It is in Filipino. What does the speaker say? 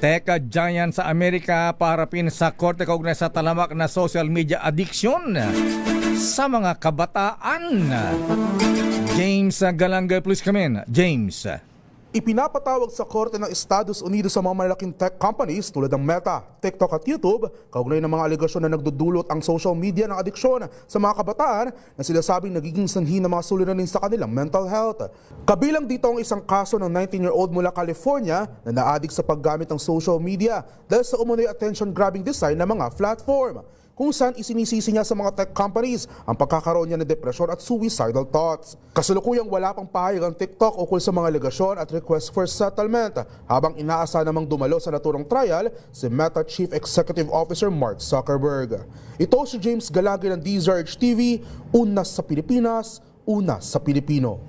Tech giant sa Amerika parapin sa korte kaugnay sa talamak na social media addiction sa mga kabataan. James Galangay, please come in. James. Ipinapatawag sa Korte ng Estados Unidos sa mga malalaking tech companies tulad ng Meta, TikTok at YouTube kaugnay ng mga alegasyon na nagdudulot ang social media ng adiksyon sa mga kabataan na sinasabing nagiging sanhi ng mga suliranin sa kanilang mental health. Kabilang dito ang isang kaso ng 19-year-old mula California na naadik sa paggamit ng social media dahil sa umunoy attention-grabbing design ng mga platform, kung saan isinisisi niya sa mga tech companies ang pagkakaroon niya ng depresyon at suicidal thoughts. Kasalukuyang wala pang pahayag ang TikTok ukol sa mga alegasyon at request for settlement, habang inaasa namang dumalo sa naturang trial si Meta Chief Executive Officer Mark Zuckerberg. Ito si James Galangay ng DZRH TV, una sa Pilipinas, una sa Pilipino.